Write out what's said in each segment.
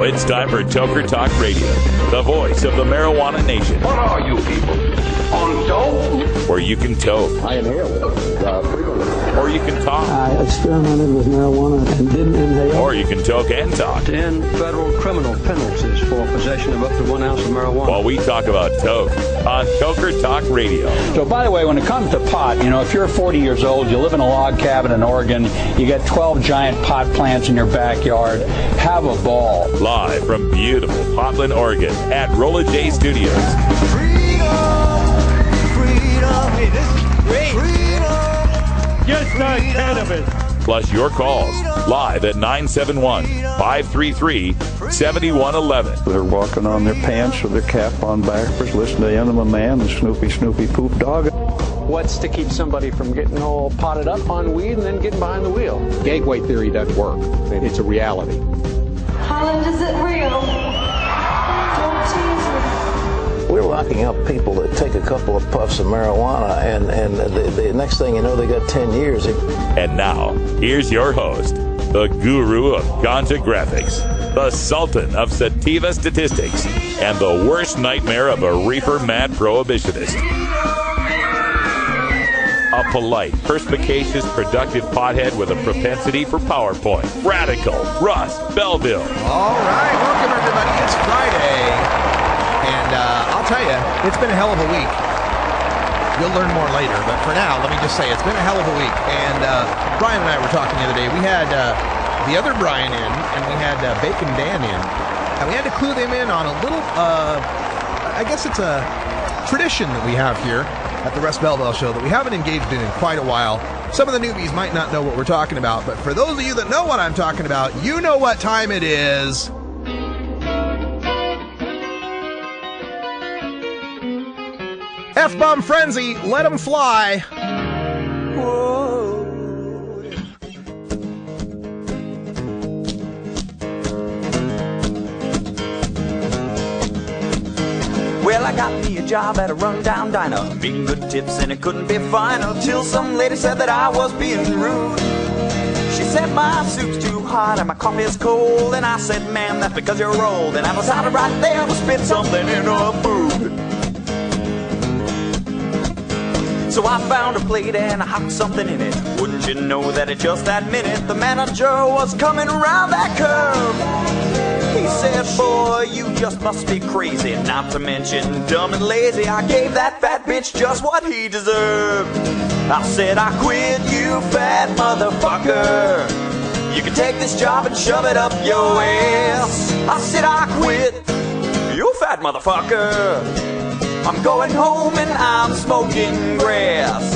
Now it's time for Toker Talk Radio, the voice of the marijuana nation. What are you people? On dope? Where you can toke. I inhale frequently. Or you can talk. I experimented with marijuana and didn't inhale. Or you can toke and talk. 10 federal criminal penalties for possession of up to 1 ounce of marijuana. While we talk about toke on Toker Talk Radio. So, by the way, when it comes to pot, if you're 40 years old, you live in a log cabin in Oregon, you got 12 giant pot plants in your backyard, have a ball. Live from beautiful Portland, Oregon at Rolla J Studios. Hey, this is great. Just not cannabis. Plus your calls live at 971-533-7111. They're walking on their pants with their cap on backwards, listening to Enema Man and Snoopy Poop Dog. What's to keep somebody from getting all potted up on weed and then getting behind the wheel? Gateway theory doesn't work. It's a reality. Holland, is it real? Don't tease me. We're locking up people that take a couple of puffs of marijuana, and the next thing you know, they got 10 years. And now, here's your host, the guru of ganja graphics, the sultan of sativa statistics, and the worst nightmare of a reefer mad prohibitionist. A polite, perspicacious, productive pothead with a propensity for PowerPoint. Radical, Russ Belville. All right, welcome everybody. It's Friday. And I'll tell you, it's been a hell of a week. You'll learn more later, but for now, let me just say it's been a hell of a week. And Brian and I were talking the other day. We had the other Brian in, and we had Bacon Dan in. And we had to clue them in on a little, I guess it's a tradition that we have here at the Russ Belville Show that we haven't engaged in quite a while. Some of the newbies might not know what we're talking about, but for those of you that know what I'm talking about, you know what time it is. F-bomb frenzy, let them fly. Whoa. Well, I got me a job at a rundown diner, making good tips and it couldn't be finer, till some lady said that I was being rude. She said my soup's too hot and my coffee's cold, and I said, ma'am, that's because you're old. And I decided right there to spit something in her food. So I found a plate and I hocked something in it. Wouldn't you know that in just that minute the manager was coming around that curve. He said, boy, you just must be crazy, not to mention dumb and lazy. I gave that fat bitch just what he deserved. I said, I quit, you fat motherfucker. You can take this job and shove it up your ass. I said, I quit, you fat motherfucker. I'm going home and I'm smoking grass.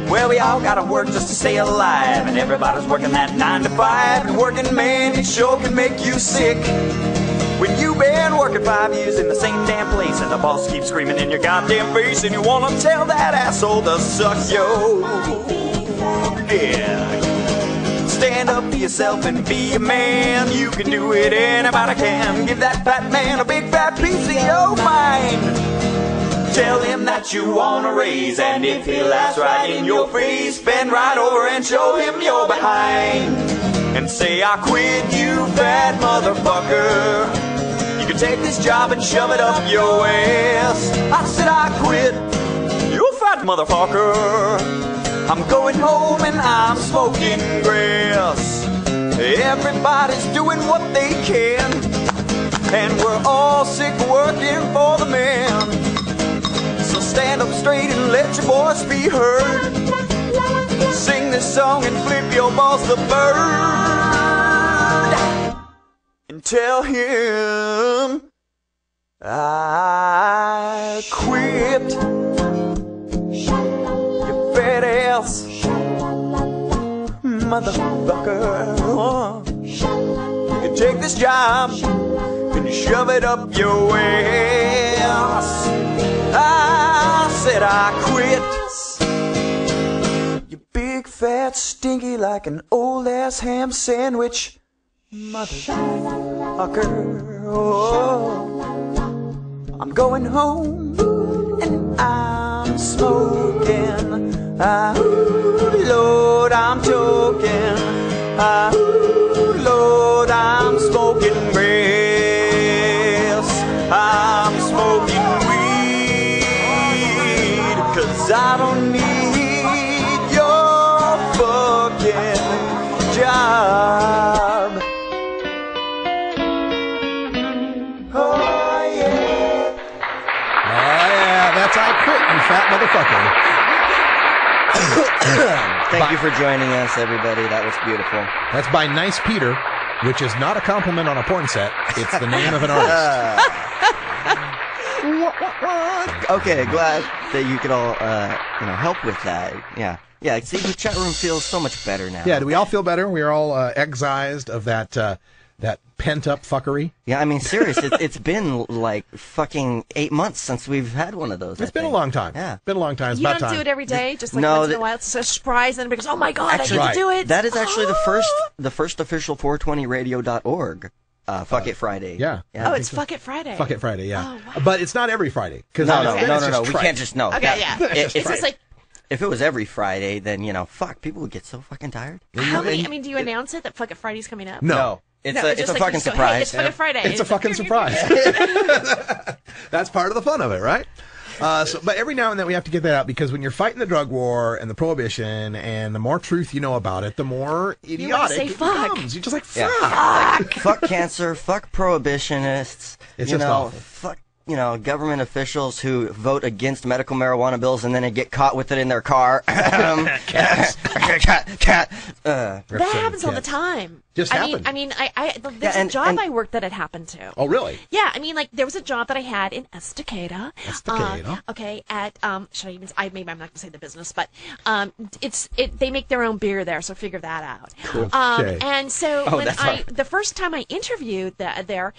Well, we all gotta work just to stay alive, and everybody's working that 9 to 5. And working, man, it sure can make you sick. When you've been working 5 years in the same damn place, and the boss keeps screaming in your goddamn face, and you wanna tell that asshole to suck yo. Yeah. Stand up for yourself and be a man. You can do it, anybody can. Give that fat man a big fat piece of your mind. Tell him that you want a raise, and if he laughs right in your face, bend right over and show him your behind. And say, I quit, you fat motherfucker. You can take this job and shove it up your ass. I said, I quit, you fat motherfucker. I'm going home and I'm smoking grass. Everybody's doing what they can, and we're all sick working for the man. So stand up straight and let your voice be heard. Sing this song and flip your balls the bird. And tell him I quit. Fat ass motherfucker. You can take this job and shove it up your ass. I said I quit. You big fat stinky like an old ass ham sandwich motherfucker. Oh, I'm going home and I'm smoking. Lord, I'm choking. Lord, I'm smoking grass. I'm smoking weed, 'cause I don't need your fucking job. Oh yeah. That's I Quit, you fat motherfucker. Thank you for joining us, everybody. That was beautiful. That's by Nice Peter, which is not a compliment on a porn set. It's the name of an artist. Okay, glad that you could all, help with that. Yeah. Yeah, see, the chat room feels so much better now. Yeah, do we all feel better? We're all excised of that pent-up fuckery? Yeah, I mean, serious. It's been like fucking 8 months since we've had one of those. It's been a long time. Yeah. Been a long time. It's You about don't time. do it every day, just like No, once in a while. It's a surprise, and everybody goes, "Oh my god, Actually, I get to do it!" That is actually the first official 420radio.org. Fuck It Friday. Yeah. Oh, it's Fuck It Friday. Fuck It Friday, yeah. Oh, wow. But it's not every Friday. No. We trite. can't just know. Okay, yeah. It's just like, if it was every Friday, then fuck, people would get so fucking tired. how many? I mean, do you announce it that Fuck It Friday's coming up? No. It's a just like fucking you just go, surprise. Hey, it's Fuck It Friday. It's a fucking surprise. That's part of the fun of it, right? But every now and then we have to get that out, because when you're fighting the drug war and the prohibition, and the more truth you know about it, the more idiotic say it fuck. becomes. You're just like, fuck. Yeah. Fuck cancer, fuck prohibitionists. It's just awful. Fuck, government officials who vote against medical marijuana bills and then they get caught with it in their car. Cats. That happens all the time. Just happened. I mean, there's a job I worked that it happened to. Oh, really? Yeah, I mean, like, there was a job that I had in Estacada. Okay, at, should I even, maybe I'm not going to say the business, but, they make their own beer there, so figure that out. Cool. And so the first time I interviewed the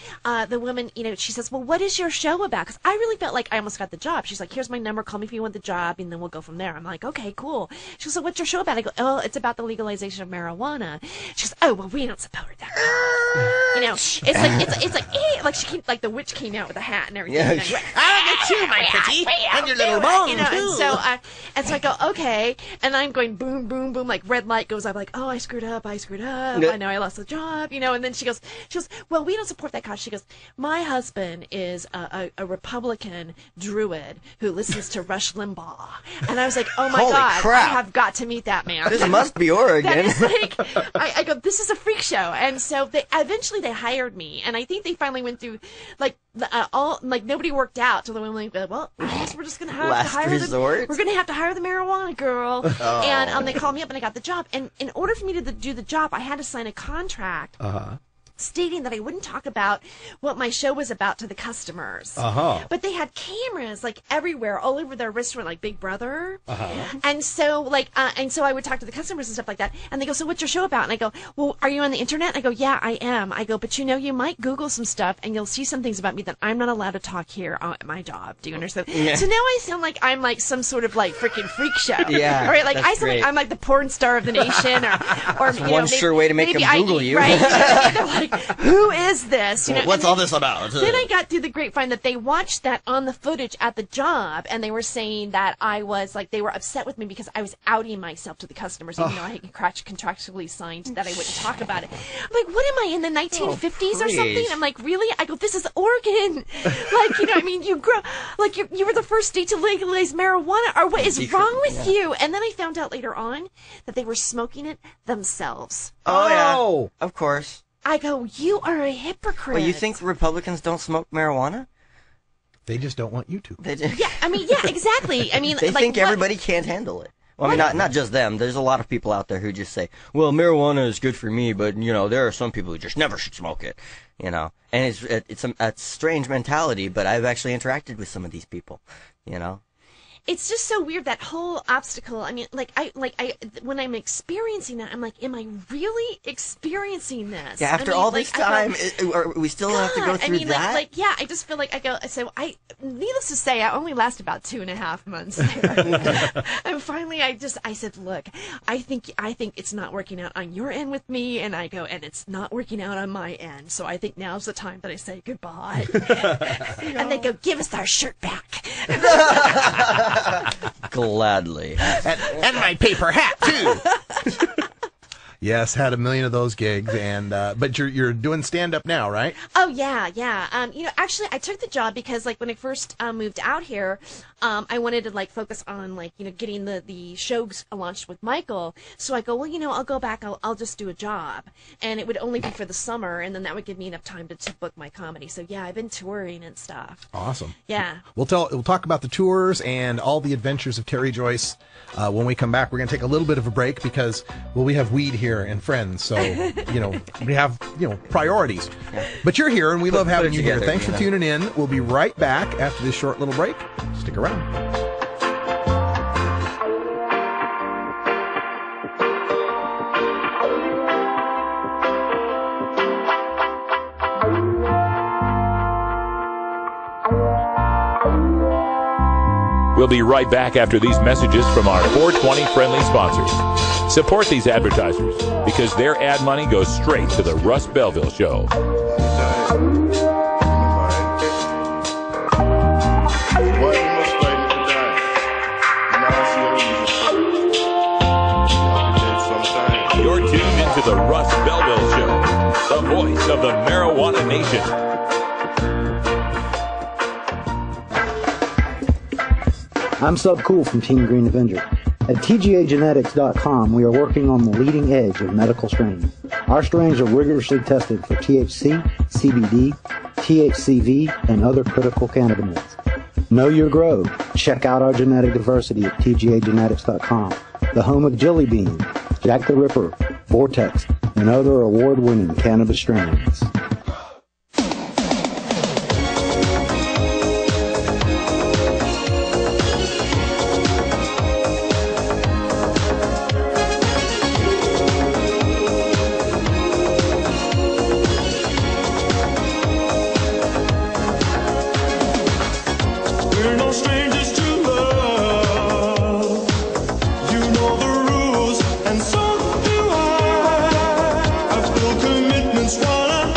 woman, she says, well, what is your show about? Because I really felt like I almost got the job. She's like, here's my number, call me if you want the job, and then we'll go from there. I'm like, okay, cool. She goes, so what's your show about? I go, oh, it's about the legalization of marijuana. She goes, oh, well, we don't support that. It's like she came, like the witch came out with a hat and everything. Yeah. And I'll get you, my pretty, and your little bone, And so I go, okay, and I'm going boom, boom, boom, like red light goes up, like, oh, I screwed up. I know I lost the job, and then she goes, well, we don't support that cause. She goes, my husband is a Republican druid who listens to Rush Limbaugh, and I was like, oh my Holy god, crap. I have got to meet that man. This must be Oregon. That is like, I go, this is a freak show, and so they eventually hired me, and I think they finally went through nobody worked out, so they went like, well, I guess we're just gonna have to hire resort? we're gonna have to hire the marijuana girl, and they called me up and I got the job, and in order for me to do the job, I had to sign a contract. Stating that I wouldn't talk about what my show was about to the customers. But they had cameras like everywhere, all over their restaurant, like Big Brother. And so I would talk to the customers and stuff like that. And they go, so what's your show about? And I go, well, are you on the internet? I go, yeah, I am. I go, but you might Google some stuff and you'll see some things about me that I'm not allowed to talk here at my job. Do you understand? Yeah. So now I sound like I'm like some sort of like freaking freak show. Yeah. All right, like I sound like I'm like the porn star of the nation, or one sure way to make them Google you. Right? They're like, who is this? What's all this about? Then I got through the grapevine that they watched that on the footage at the job, and they were saying that I was like, they were upset with me because I was outing myself to the customers, even though I had contractually signed that I wouldn't talk about it. I'm like, what am I, in the 1950s or something? I'm like, really? I go, this is Oregon. You grow, like, you were the first state to legalize marijuana, or what is wrong with you? And then I found out later on that they were smoking it themselves. Oh, yeah. Of course. I go, you are a hypocrite. Well, you think Republicans don't smoke marijuana? They just don't want you to. Yeah, exactly. They think everybody can't handle it. Well, I mean, not just them. There's a lot of people out there who just say, well, marijuana is good for me, but, there are some people who just never should smoke it, And it's a strange mentality, but I've actually interacted with some of these people, It's just so weird, that whole obstacle. I mean, when I'm experiencing that, I'm like, am I really experiencing this? Yeah, after all this time, we still have to go through that? I just feel like needless to say, I only last about 2.5 months there. And finally, I said, look, I think it's not working out on your end with me, and I go, and it's not working out on my end, so I think now's the time that I say goodbye. And they go, give us our shirt back. Gladly. And my paper hat, too. Yes, had a million of those gigs, and but you're doing stand-up now, right? Oh, yeah. Actually, I took the job because, like, when I first moved out here, I wanted to, like, focus on, like, getting the shows launched with Michael. So I go, well, I'll go back, I'll just do a job. And it would only be for the summer, and then that would give me enough time to book my comedy. So, yeah, I've been touring and stuff. Awesome. Yeah. We'll talk about the tours and all the adventures of Tere Joyce when we come back. We're going to take a little bit of a break because, well, we have weed here and friends, so we have priorities. But you're here, and we love having you here. Thanks for tuning in. We'll be right back after this short little break. Stick around. We'll be right back after these messages from our 420 friendly sponsors. Support these advertisers because their ad money goes straight to the Russ Belville Show. You're tuned into the Russ Belville Show, the voice of the marijuana nation. I'm Sub Cool from Team Green Avenger. At TGAgenetics.com, we are working on the leading edge of medical strains. Our strains are rigorously tested for THC, CBD, THCV, and other critical cannabinoids. Know your grow. Check out our genetic diversity at TGAgenetics.com, the home of Jelly Bean, Jack the Ripper, Vortex, and other award-winning cannabis strains. Commitments, wanna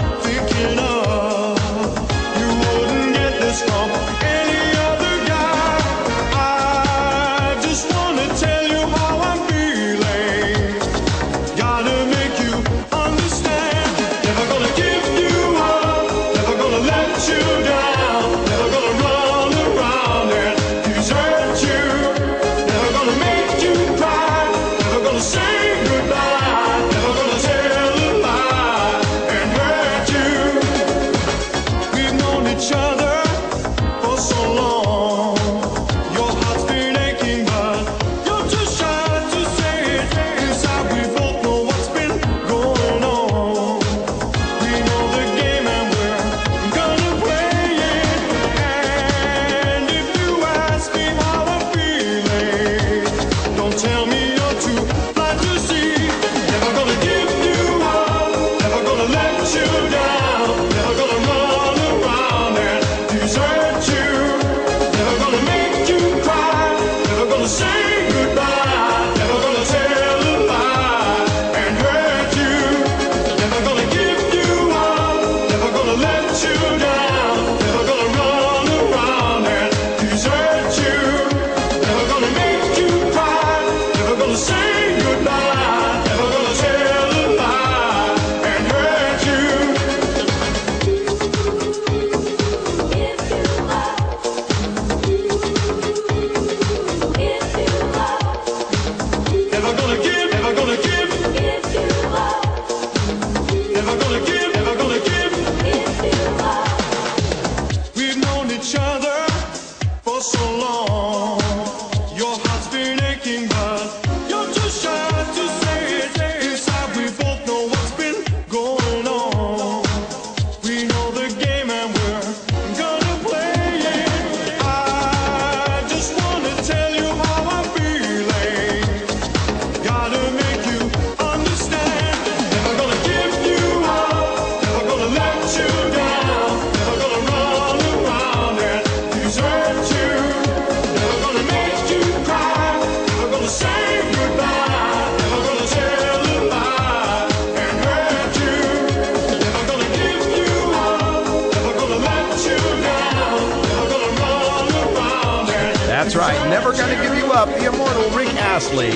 That's right. Never gonna give you up, the immortal Rick Astley,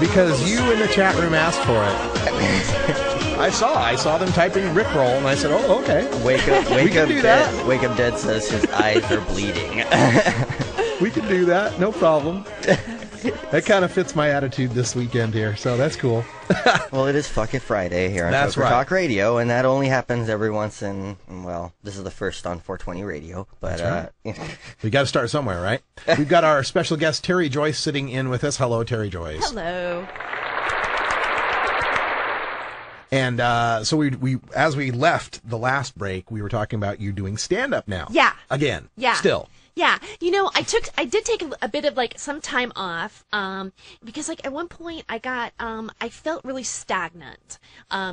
because you in the chat room asked for it. I saw them typing Rickroll, and I said, "Oh, okay." Wake up dead. Wake up dead says his eyes are bleeding. We can do that, no problem. That kind of fits my attitude this weekend here, so that's cool. Well, it is fucking Friday here on Toker Talk Radio, and that only happens every once in, well, this is the first on 420 radio, but right. We got to start somewhere, right? We've got our special guest, Tere Joyce, sitting in with us. Hello, Tere Joyce. Hello. And so we as we left the last break, we were talking about you doing stand-up now. Yeah. Again. Yeah. Still. Yeah, you know, I did take a bit of like some time off, because like at one point I felt really stagnant,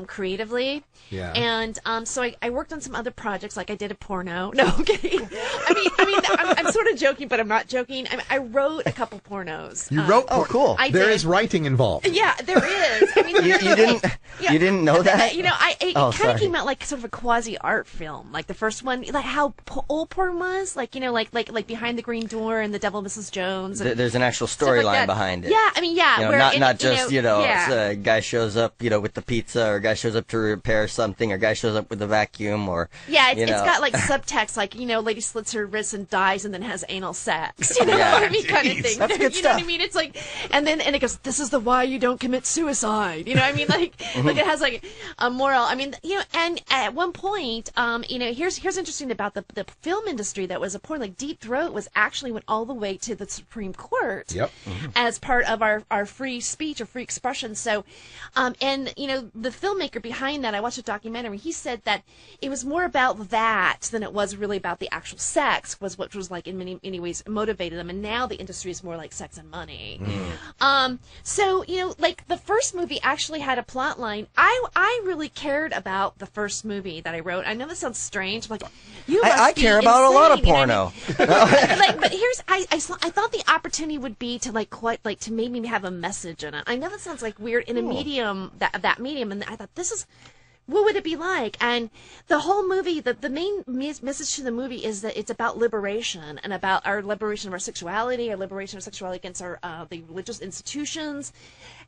creatively. Yeah. And so I worked on some other projects, like I did a porno. No, I'm kidding. I mean, I'm sort of joking, but I'm not joking. I wrote a couple pornos. You wrote? Oh, cool. There is writing involved. Yeah, there is. I mean, you didn't know that? You know, it kind of came out like sort of a quasi art film, like the first one, like how old porn was, like, you know, like Behind the Green Door and The Devil Mrs. Jones. And there's an actual storyline behind it. Yeah, I mean, yeah. You know, where not just, yeah. a guy shows up, with the pizza, or a guy shows up to repair something, or a guy shows up with the vacuum, or... Yeah, it's got like subtext, like, lady slits her wrist and dies and then has anal sex. You know what I mean? Kind of thing. That's good stuff. You know what I mean? It's like, and it goes, this is the why you don't commit suicide. You know what I mean? Like, like it has like a moral. I mean, and at one point, here's interesting about the film industry that was a porn, like Deep Throat was actually went all the way to the Supreme Court. Yep. As part of our free speech or free expression. So, and the filmmaker behind that, I watched a documentary. He said that it was more about that than it was really about the actual sex, which was like in many ways motivated them. And now the industry is more like sex and money. So like the first movie actually had a plot line. I really cared about the first movie that I wrote. I know this sounds strange, like I care about a lot of porno. But here's I thought the opportunity would be to to maybe have a message in it. I know that sounds like weird in a medium that medium, and I thought what would it be like? And the whole movie, the main message to the movie is that it's about liberation and about our liberation of our sexuality against our the religious institutions.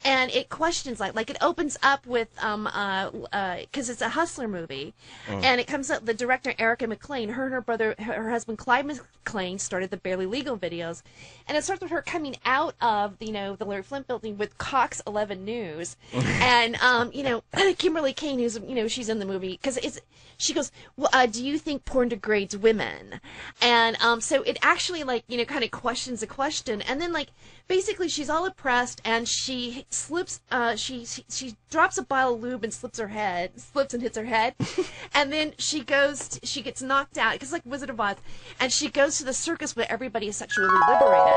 And it questions like it opens up with because it's a hustler movie, and it comes up the director Erica McLean, her and her brother, her husband Clyde McLean started the Barely Legal videos, and it starts with her coming out of the Larry Flint building with Cox 11 News, and Kimberly Kane, who's she's in the movie because she goes, well, do you think porn degrades women? And so it actually kind of questions a question, and then basically she's all oppressed and she slips she drops a bottle of lube and slips and hits her head and then she gets knocked out because like Wizard of Oz, and she goes to the circus where everybody is sexually liberated.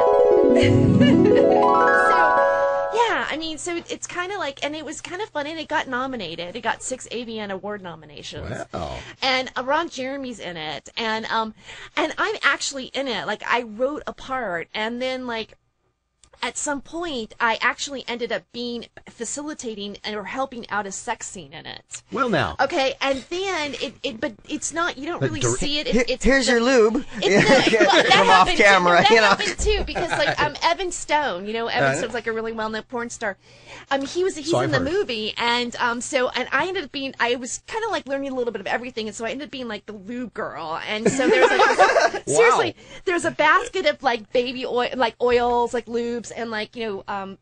So it's kind of and it was kind of funny, and it got nominated. It got 6 AVN Award nominations. Wow. And Ron Jeremy's in it, and I'm actually in it. I wrote a part, and then at some point, I actually ended up facilitating or helping out a sex scene in it. Well, now. Okay, and then but it's not, you don't really see it. Here's your lube. From off camera, That happened too, because Evan Stone, Evan Stone's a really well-known porn star. He's in the movie, and and I ended up I was kind of learning a little bit of everything, and so I ended up being the lube girl, and so there's seriously, there's a basket of baby oil, oils, lubes, and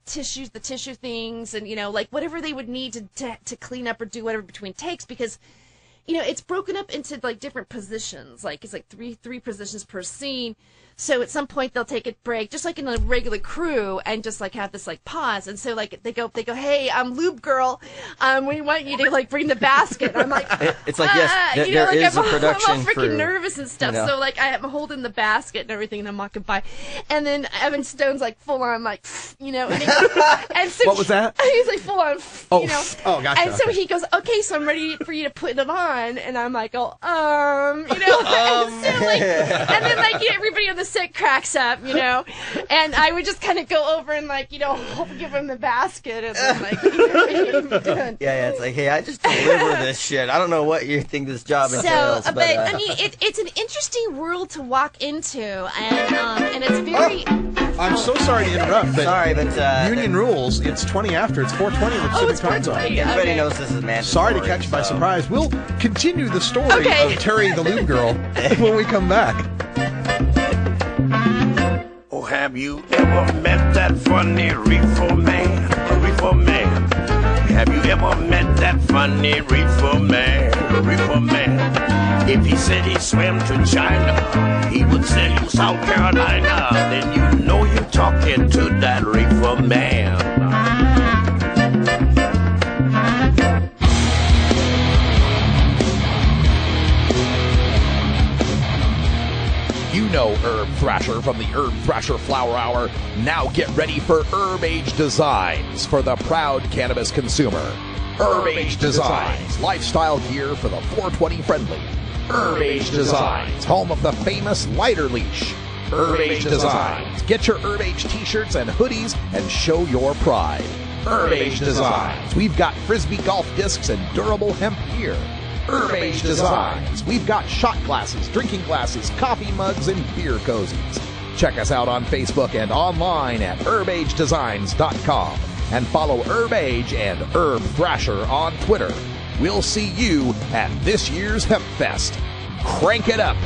tissues, the tissue things, and whatever they would need to clean up or do whatever between takes, because it's broken up into different positions, it's three positions per scene. So at some point they'll take a break, just like in a regular crew, and just have this pause. And so they go, hey, lube girl, we want you to bring the basket. And I'm like, it's yes, there is a production. I'm all freaking nervous and stuff. So I'm holding the basket and everything, and I'm walking by, and then Evan Stone's full on and so what was that? He's full on, Oh, gotcha. And so he goes, okay, so I'm ready for you to put it on, and I'm like, and so and then like everybody on the set cracks up, and I would just kind of go over and like give him the basket and then like yeah, it's like, hey, I just deliver this shit. I don't know what you think this job entails. But I mean, it's an interesting world to walk into, and it's very. I'm so sorry to interrupt, but union rules. It's 20 after. It's 4:20 with Pacific Time Zone. Everybody knows this is mandatory. Sorry to catch you by surprise. We'll continue the story of Terry the Lube Girl when we come back. Oh, have you ever met that funny reefer man? A reefer man. Have you ever met that funny reefer man? A reefer man. If he said he swam to China, he would sell you South Carolina. Then you know you're talking to that reefer man. You know Herb Thrasher from the Herb Thrasher Flower Hour. Now get ready for Herb Age Designs for the proud cannabis consumer. Herb Age Designs, lifestyle gear for the 420 friendly. Herb Age Designs, home of the famous lighter leash. Herb Age Designs, get your Herb Age t-shirts and hoodies and show your pride. Herb Age Designs, we've got frisbee golf discs and durable hemp gear. Herb Age Designs, we've got shot glasses, drinking glasses, coffee mugs, and beer cozies. Check us out on Facebook and online at herbagedesigns.com and follow Herb Age and Herb Thrasher on Twitter. We'll see you at this year's Hemp Fest. Crank it up!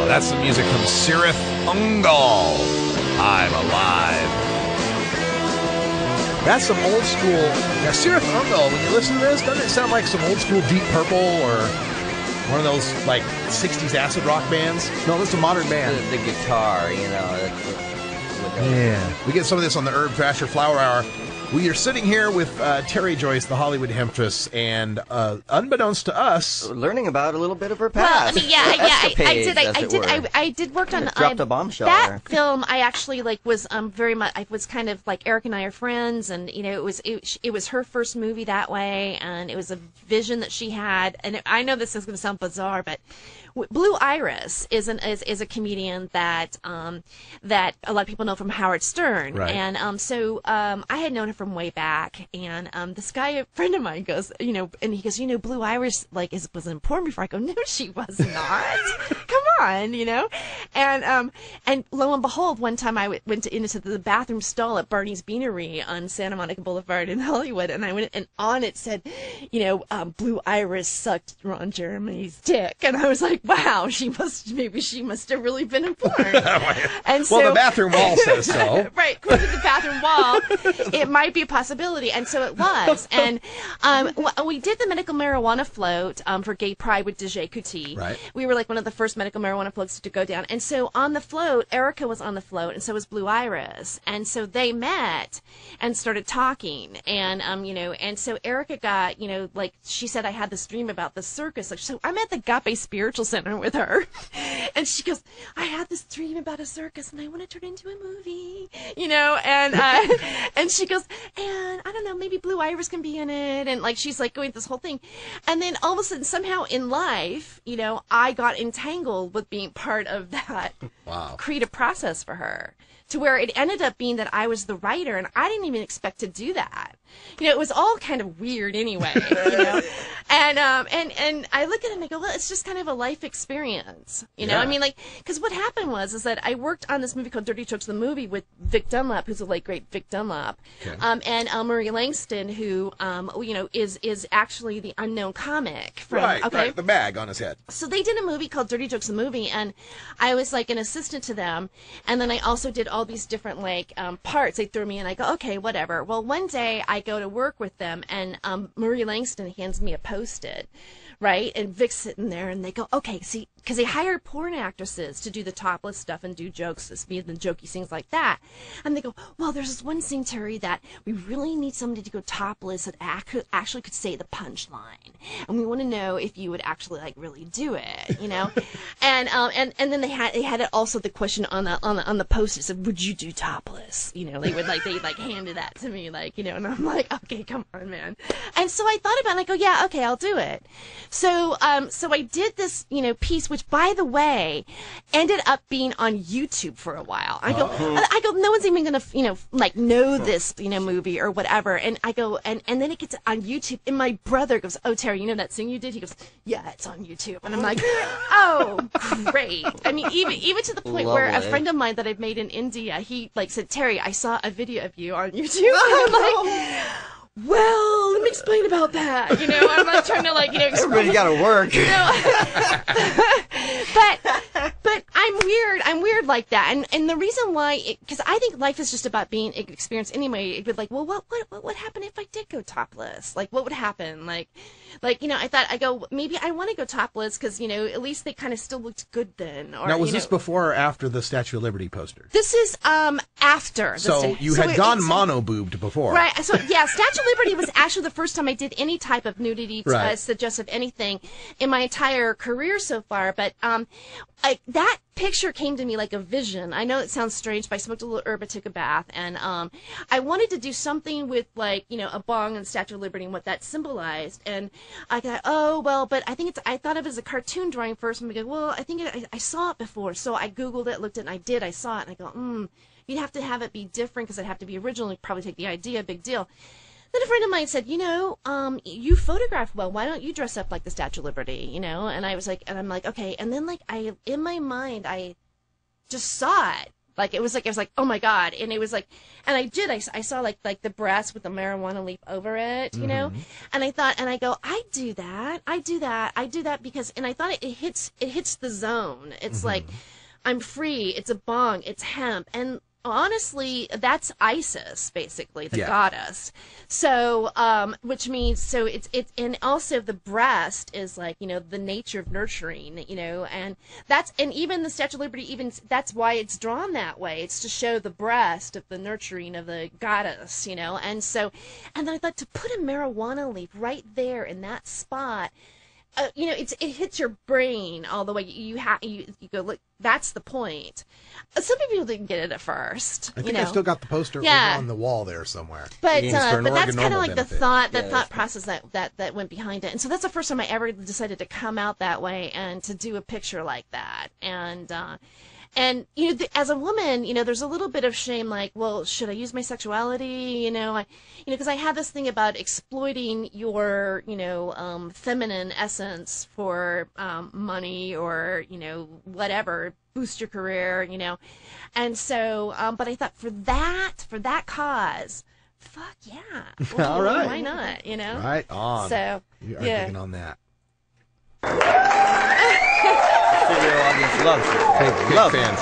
That's the music from Sirith Ungol. I'm Alive. That's some old school. Now, Sirith Ungol, when you listen to this, doesn't it sound like some old school Deep Purple or one of those like 60s acid rock bands? No, this is a modern band. The guitar, That's yeah. We get some of this on the Herb Thrasher Flower Hour. We are sitting here with Tere Joyce, the Hollywood Hemptress, and unbeknownst to us, learning about a little bit of her past. Well, I did work on dropped a bombshell that there. film. I actually was very much. I was kind of like Eric and I are friends, and it was her first movie that way, and it was a vision that she had. And I know this is going to sound bizarre, but Blue Iris is a comedian that that a lot of people know from Howard Stern, right. And so I had known her from way back, and this guy, a friend of mine, goes, and he goes, Blue Iris was in porn before. I go, no, she was not. Come on, and lo and behold, one time I went into the bathroom stall at Barney's Beanery on Santa Monica Boulevard in Hollywood, and I went, and on it said, Blue Iris sucked Ron Jeremy's dick, and I was like, wow, she must have really been in porn. And so, well, the bathroom wall says so. Right, according to the bathroom wall, it might be a possibility, and so it was. And we did the medical marijuana float for Gay Pride with DJ Kuti. Right. We were like one of the first medical marijuana floats to go down. And so on the float, Erica was on the float, and so was Blue Iris. And so they met and started talking. And and so Erica got, like she said, I had this dream about the circus. Like, so I'm at the Agape Spiritual Center with her, and she goes, I had this dream about a circus, and I want to turn it into a movie, and she goes, and I don't know, maybe Blue Iris can be in it, and like she's like going this whole thing, and then all of a sudden, somehow in life, I got entangled with being part of that creative process for her, to where it ended up being that I was the writer, and I didn't even expect to do that. It was all kind of weird anyway, and I look at it and I go, well, it's just kind of a life experience, I mean, like, because what happened is that I worked on this movie called Dirty Jokes, the movie, with Vic Dunlap, who's the late great Vic Dunlap, and Murray Langston, who is actually the unknown comic from right, the bag on his head. So they did a movie called Dirty Jokes, the movie, and I was like an assistant to them, and then I also did all all these different like parts they threw me in. I go, okay, whatever. Well, one day I go to work with them, and Marie Langston hands me a Post-it, right? And Vic's sitting there, and they go, okay, see, because they hire porn actresses to do the topless stuff and do jokes, and jokey things like that. And they go, well, there's this one scene, Terry, that we really need somebody to go topless that actually could say the punchline, and we want to know if you would actually like really do it, you know? and then they had it also the question on the Post-it said, would you do topless? You know, they handed that to me, like, you know, and I'm like, okay, come on, man. And so I thought about it, and I go, yeah, okay, I'll do it. So I did this, you know, piece, which, by the way, ended up being on YouTube for a while. I go, no one's even gonna, you know, like know this, you know, movie or whatever. And I go, and then it gets on YouTube, and my brother goes, oh, Terry, you know that thing you did? He goes, yeah, it's on YouTube. And I'm like, oh, great. I mean, even to the point where a friend of mine that I've made in India, he like said, Terry, I saw a video of you on YouTube. And I'm like, well, let me explain about that. You know, I'm not trying to like, you know, explain. Everybody got to work. You know? but I'm weird like that. And the reason why, because I think life is just about being experienced anyway. It'd be like, well, what would happen if I did go topless? Like, what would happen? Like, you know, I go, maybe I want to go topless because, you know, at least they kind of still looked good then. Or, now, was this before or after the Statue of Liberty poster? This is after. So you had gone mono-boobed before. Right. So, yeah, Statue of Liberty was actually the first time I did any type of nudity, suggestive anything in my entire career so far. But that picture came to me like a vision. I know it sounds strange, but I smoked a little herb, I took a bath, and I wanted to do something with, like, you know, a bong and Statue of Liberty and what that symbolized. And I thought, oh, well, but I think I thought of it as a cartoon drawing first, and I go, well, I think I saw it before. So I Googled it, looked at it, and I saw it, and I go, you'd have to have it be different because it'd have to be original. You'd probably take the idea, big deal. Then a friend of mine said, you know, you photograph well. Why don't you dress up like the Statue of Liberty, you know? And I was like, and I'm like, okay. And then, like, in my mind, I just saw it. Like, it was like, oh my God. And it was like, and I did, I saw like the breast with the marijuana leaf over it, you know? And I thought, and I go, I do that because, and I thought it hits the zone. It's like, I'm free. It's a bong. It's hemp. And honestly, that's Isis, basically, the goddess. So, which means, so it's, and also the breast is like, you know, the nature of nurturing, you know, and even the Statue of Liberty, that's why it's drawn that way. It's to show the breast of the nurturing of the goddess, you know, and then I thought to put a marijuana leaf right there in that spot, you know, it hits your brain all the way. You go, look, that's the point. Some people didn't get it at first. I think I still got the poster over on the wall there somewhere. But that's kind of like the thought process that went behind it. And so that's the first time I ever decided to come out that way and to do a picture like that. And you know, as a woman, you know, there's a little bit of shame, like, well, should I use my sexuality? You know, because I have this thing about exploiting your, you know, feminine essence for money or, you know, whatever, boost your career, you know. And so, but I thought for that cause, fuck yeah. Well, all right. Why not, you know? Right on. So, you are digging on that. Studio audience loves it. Big fans.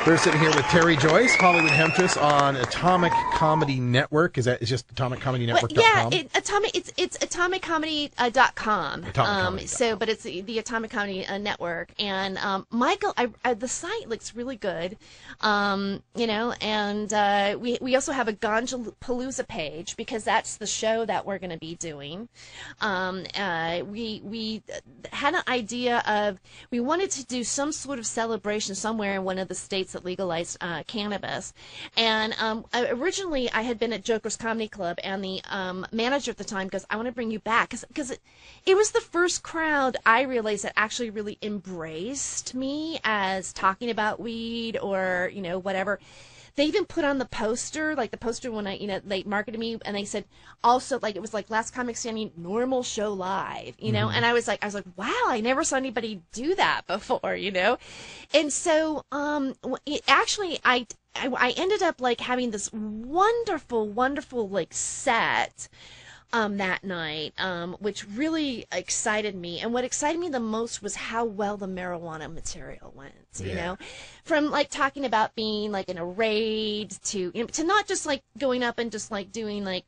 We're sitting here with Tere Joyce, Hollywood Hemptress on Atomic Comedy Network. Is that just AtomicComedyNetwork.com? Yeah, it's AtomicComedy.com. But it's the Atomic Comedy Network. And Michael, the site looks really good. You know, and we also have a Ganjalapalooza page because that's the show that we're going to be doing. We had an idea of we wanted to do some sort of celebration somewhere in one of the states that legalized cannabis. And originally I had been at Joker's Comedy Club, and the manager at the time goes, I want to bring you back because it was the first crowd I realized that actually really embraced me as talking about weed or, you know, whatever. They even put on the poster, like the poster when they marketed me, and they said also, like, it was like Last Comic Standing, normal show live, you know? And I was like, wow, I never saw anybody do that before, you know? And so, I ended up like having this wonderful, like set that night, which really excited me. And what excited me the most was how well the marijuana material went, you know, from like talking about being like in a raid to not just like going up and just like doing like,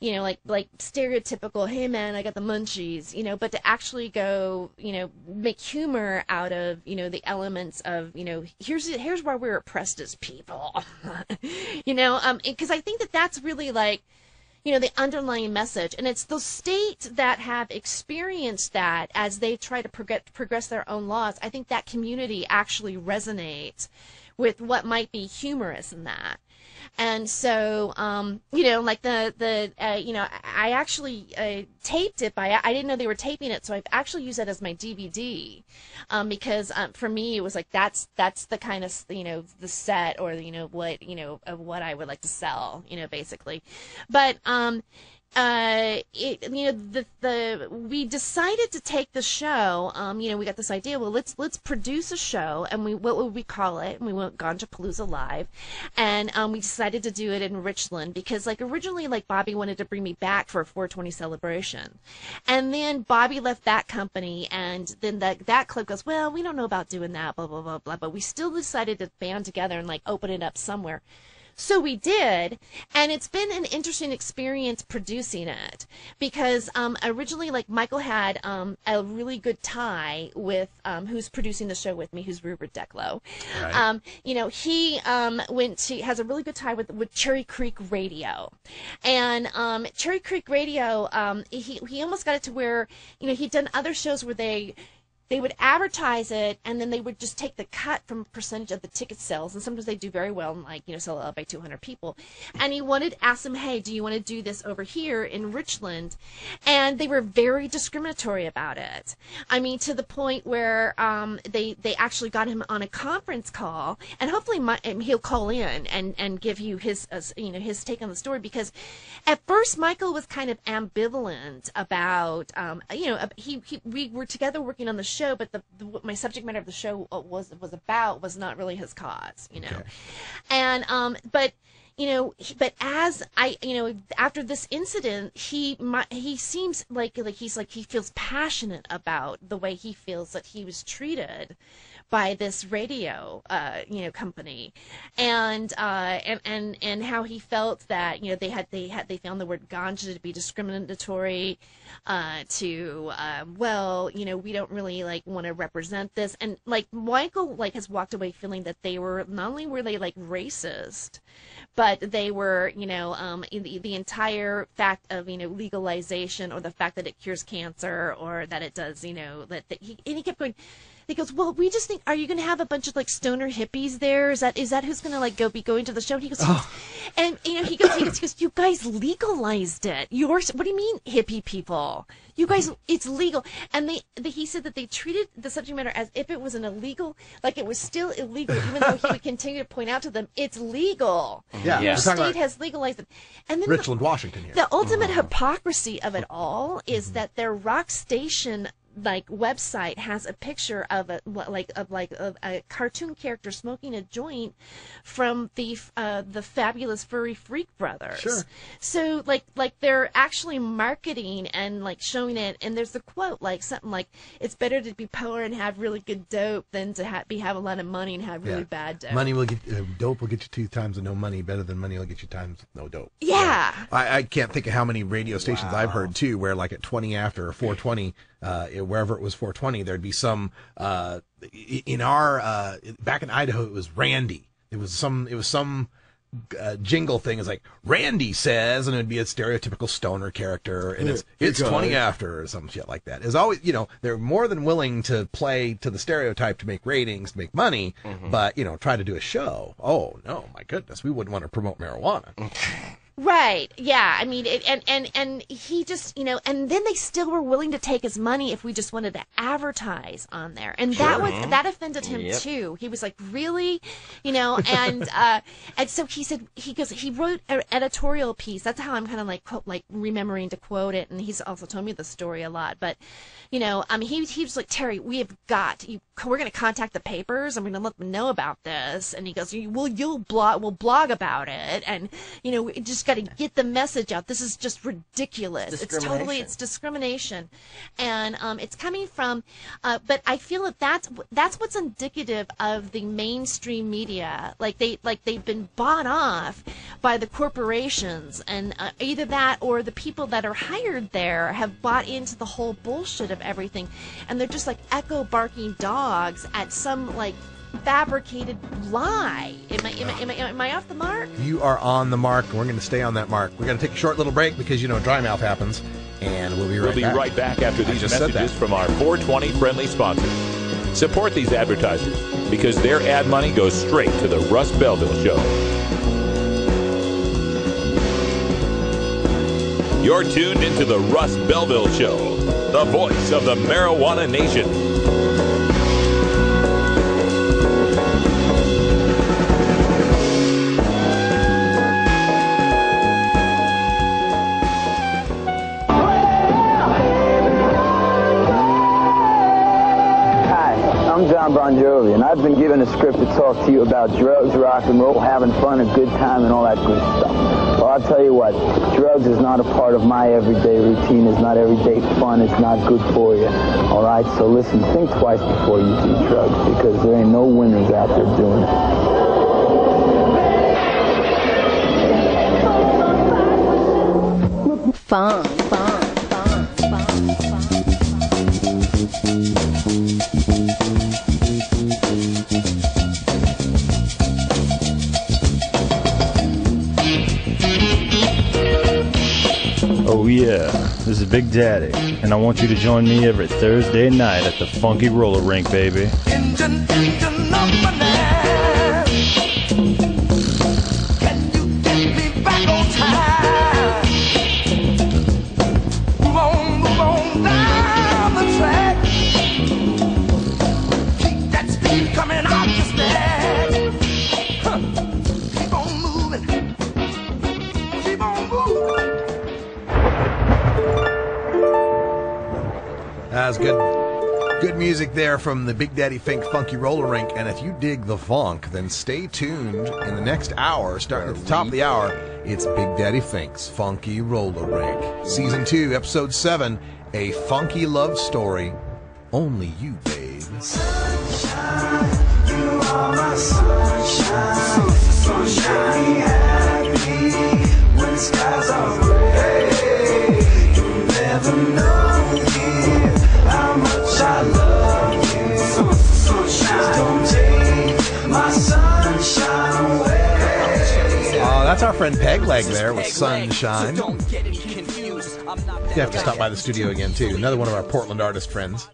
you know, like stereotypical, hey man, I got the munchies, you know, but to actually go, you know, make humor out of, you know, the elements of, you know, here's why we're oppressed as people, you know, because I think that that's really like, you know, the underlying message. And it's those states that have experienced that as they try to progress their own laws. I think that community actually resonates with what might be humorous in that. And so, you know, like you know, I actually taped it I didn't know they were taping it, so I've actually used that as my DVD, because for me it was like that's the kind of, you know, the set or, you know, what, you know, of what I would like to sell, you know, basically. But you know, we decided to take the show, you know, we got this idea, well, let's produce a show, and what would we call it? And we went Ganjapalooza Live, and we decided to do it in Richland, because like originally, like Bobby wanted to bring me back for a 420 celebration, and then Bobby left that company, and then that club goes, well, we don't know about doing that, blah blah blah blah, but we still decided to band together and like open it up somewhere. So we did, and it's been an interesting experience producing it, because originally, like, Michael had a really good tie with who's producing the show with me, who's Rupert Declo. Right. You know, he has a really good tie with Cherry Creek Radio, and Cherry Creek Radio, he almost got it to where, you know, he'd done other shows where they would advertise it, and then they would just take the cut from a percentage of the ticket sales, and sometimes they do very well and, like, you know, sell it out by 200 people. And he wanted to ask them, hey, do you want to do this over here in Richland? And they were very discriminatory about it. I mean, to the point where they actually got him on a conference call, and hopefully he'll call in and give you his you know, his take on the story, because at first Michael was kind of ambivalent about you know, we were together working on the show, but what my subject matter of the show was not really his cause, you know. Okay. And but you know, but as you know, after this incident, he seems like he feels passionate about the way he feels that he was treated by this radio, you know, company, and how he felt that, you know, they found the word ganja to be discriminatory, well, you know, we don't really like want to represent this, and like Michael like has walked away feeling that they were not only were they like racist, but they were, you know, the entire fact of, you know, legalization, or the fact that it cures cancer, or that it does, you know, that he kept going. He goes, well, we just think, are you going to have a bunch of like stoner hippies there? Is that who's going to like be going to the show? And he goes, and you know, he goes, you guys legalized it. What do you mean, hippie people? You guys, it's legal. And he said that they treated the subject matter as if it was an illegal, like it was still illegal, even though he would continue to point out to them, it's legal. Yeah, your state has legalized it. And then Richland, Washington here. The ultimate hypocrisy of it all is that their rock station like website has a picture of a cartoon character smoking a joint from the fabulous Furry Freak Brothers. Sure. So like they're actually marketing and like showing it, and there's the quote like something like, it's better to be poor and have really good dope than to have a lot of money and have really bad dope. Money will get dope will get you 2 times the no money. Better than money will get you times no dope. Yeah. I can't think of how many radio stations I've heard too where like at 20 after or 420. Wherever it was 420, there'd be some in our back in Idaho, it was Randy. It was some jingle thing. It's like Randy says, and it'd be a stereotypical stoner character, and it's 20 after or some shit like that. It's always, you know, they're more than willing to play to the stereotype to make ratings, to make money, but you know, try to do a show. Oh no, my goodness, we wouldn't want to promote marijuana. Right. Yeah. I mean, and he just, you know, and then they still were willing to take his money if we just wanted to advertise on there. And that offended him too. He was like, really? You know, and so he wrote an editorial piece. That's how I'm kind of like remembering to quote it. And he's also told me the story a lot, but you know, he was like, Terry, we're going to contact the papers. I'm going to let them know about this. And he goes, we'll blog about it. And, you know, just got to get the message out. This is just ridiculous. It's discrimination, and it's coming from. But I feel that that's what's indicative of the mainstream media. Like they've been bought off by the corporations, and either that or the people that are hired there have bought into the whole bullshit of everything, and they're just like echo barking dogs at some like fabricated lie. Am I off the mark? You are on the mark. We're going to stay on that mark. We're going to take a short little break because dry mouth happens, and we'll be right back after these messages from our 420 friendly sponsors. Support these advertisers because their ad money goes straight to the Russ Belville Show. You're tuned into the Russ Belville Show, the voice of the marijuana nation. I'm John Bon Jovi, and I've been given a script to talk to you about drugs, rock and roll, having fun, a good time, and all that good stuff. Well, I'll tell you what, drugs is not a part of my everyday routine. It's not everyday fun. It's not good for you. All right, so listen, think twice before you do drugs, because there ain't no winners out there doing it. Fun. Oh yeah, this is Big Daddy, and I want you to join me every Thursday night at the Funky Roller Rink, baby. Engine number 9. Can you get me back on time? Move on down the track. Keep that speed coming out your stack. Keep on moving. Keep on moving. That's good music there from the Big Daddy Fink Funky Roller Rink. And if you dig the funk, then stay tuned in the next hour, starting at the top of the hour. It's Big Daddy Fink's Funky Roller Rink. Season 2, Episode 7, A Funky Love Story. Only you, babe. Sunshine, you are my sunshine. Sunshine, happy when the skies are gray. You never know, dear, how much I love you. Sunshine, don't take my sunshine away. Oh, that's our friend Peg Leg there with Sunshine. You have to stop by the studio again, too. Another one of our Portland artist friends.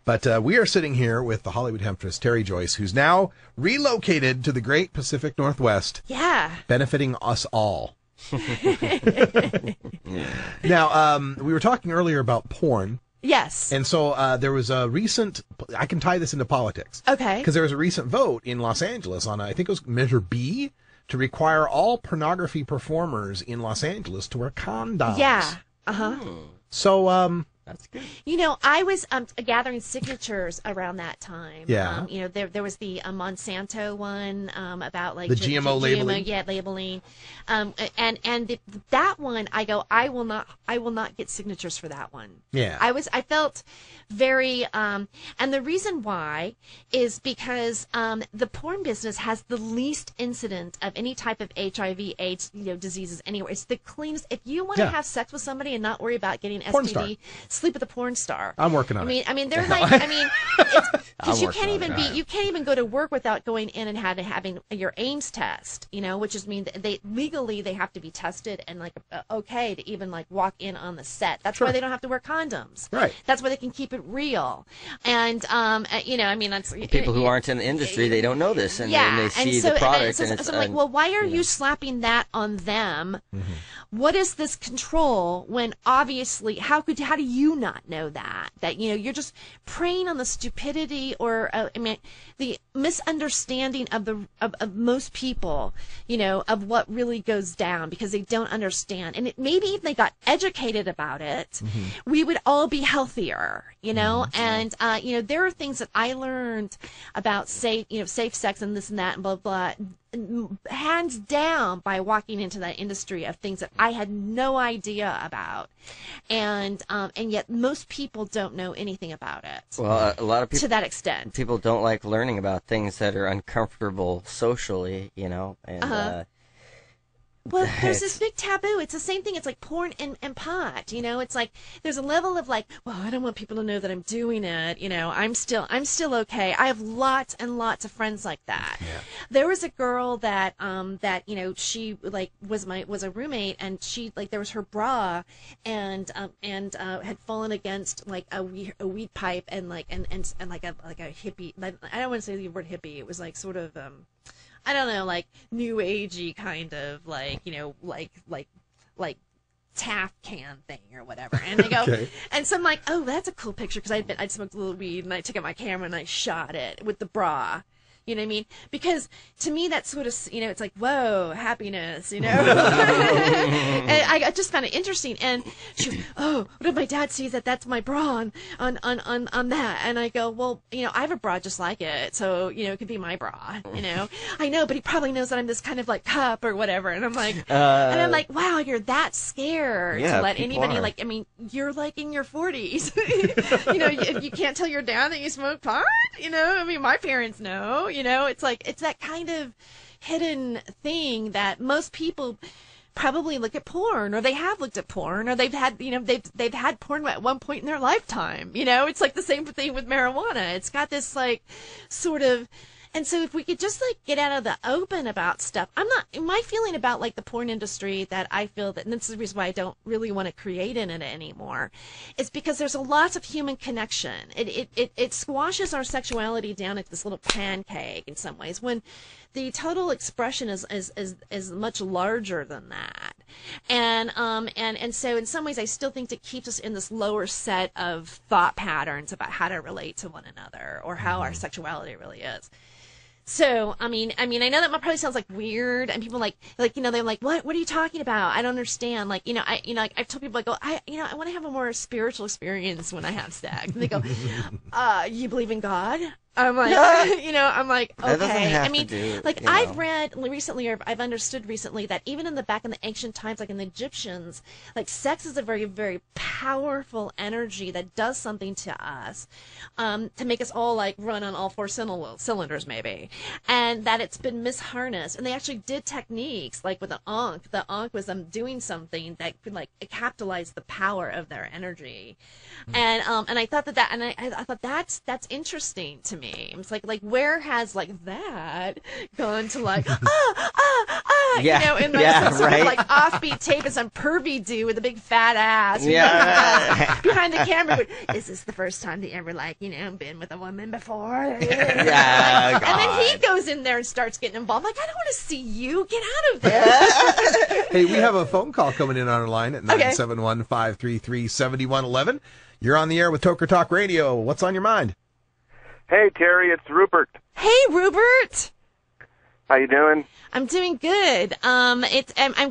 But we are sitting here with the Hollywood Hemptress, Tere Joyce, who's now relocated to the great Pacific Northwest. Yeah. Benefiting us all. Now, we were talking earlier about porn. Yes. And so there was a recent, I can tie this into politics. Okay. Because there was a recent vote in Los Angeles on, I think it was Measure B, to require all pornography performers in Los Angeles to wear condoms. Yeah. Uh-huh. So, that's good. You know, I was gathering signatures around that time. Yeah. You know, there was the Monsanto one about like the GMO labeling. Yeah, labeling. That one, I will not get signatures for that one. Yeah. I felt very and the reason why is because the porn business has the least incident of any type of HIV/AIDS diseases anywhere. It's the cleanest. If you want to have sex with somebody and not worry about getting porn STD, star. Sleep with a porn star. I'm working on it. I mean, they're like, because you can't even go to work without going in and having your AIDS test, which is mean that they legally have to be tested and like okay to even like walk in on the set. That's why they don't have to wear condoms. Right. That's why they can keep it real. And that's people who aren't in the industry, they don't know this, and they see the product. So I'm like, well, why are you slapping that on them? Mm-hmm. What is this control when obviously how do you not know that you're just preying on the stupidity or the misunderstanding of most people, of what really goes down because they don't understand. And maybe if they got educated about it, mm-hmm. we would all be healthier, Mm-hmm. And there are things that I learned about safe sex and this and that and blah blah. hands down by walking into that industry of things that I had no idea about, and yet most people don't know anything about it. Well, a lot of people, to that extent, people don't like learning about things that are uncomfortable socially, you know, and well, there's this big taboo. It's the same thing. It's like porn and pot. You know, it's like there's a level of like, well, I don't want people to know that I'm doing it. You know, I'm still okay. I have lots and lots of friends like that. Yeah. There was a girl that you know, she like was a roommate, and she like there was her bra and had fallen against like a weed pipe and like and like a hippie. I don't want to say the word hippie. It was like sort of I don't know, like new agey kind of like, you know, like taff can thing or whatever. And they go, okay. And so I'm like, oh, that's a cool picture, because I'd smoked a little weed and I took out my camera and I shot it with the bra. You know what I mean? Because to me, that's sort of, you know, it's like, whoa, happiness, you know? And I just found it interesting. And she was, oh, what if my dad sees that that's my bra on that? And I go, well, you know, I have a bra just like it. So, you know, it could be my bra, you know? I know, but he probably knows that I'm this kind of like cup or whatever. And I'm like, wow, you're that scared to let anybody, like, I mean, you're like in your 40s. You know, you can't tell your dad that you smoke pot? You know, I mean, my parents know. You know, it's like, it's that kind of hidden thing that most people probably look at porn, or they have looked at porn, or they've had, you know, they've had porn at one point in their lifetime. You know, it's like the same thing with marijuana. It's got this like sort of, and so if we could just like get out of the open about stuff, my feeling about like the porn industry that I feel that, and this is the reason why I don't really want to create in it anymore, is because there's a lot of human connection. It squashes our sexuality down at this little pancake in some ways, when the total expression is much larger than that. And so in some ways I still think it keeps us in this lower set of thought patterns about how to relate to one another, or how our sexuality really is. So, I mean, I know that probably sounds like weird, and people like, you know, they're like, what are you talking about? I don't understand. Like, I've told people, I go, I want to have a more spiritual experience when I have sex. And they go, you believe in God? I'm like, you know, I'm like, okay. I mean, like, I've read recently, or I've understood recently, that even in the ancient times, like in the Egyptians, like sex is a very, very powerful energy that does something to us, to make us all like run on all four cylinders maybe, and that it's been misharnessed. And they actually did techniques like with the Ankh. The Ankh was them doing something that could like capitalize the power of their energy, and I thought that and I thought that's interesting to me. It's like where has like that gone to like you know, in like some sort of like offbeat tape and some pervy dude with a big fat ass behind the camera going, is this the first time that you ever like, you know, been with a woman before? And then he goes in there and starts getting involved. Like, I don't want to see you, get out of there. Hey, we have a phone call coming in on our line at 971-533-7111. You're on the air with Toker Talk Radio. What's on your mind? Hey, Terry, it's Rupert. Hey, Rupert. How you doing? I'm doing good. I'm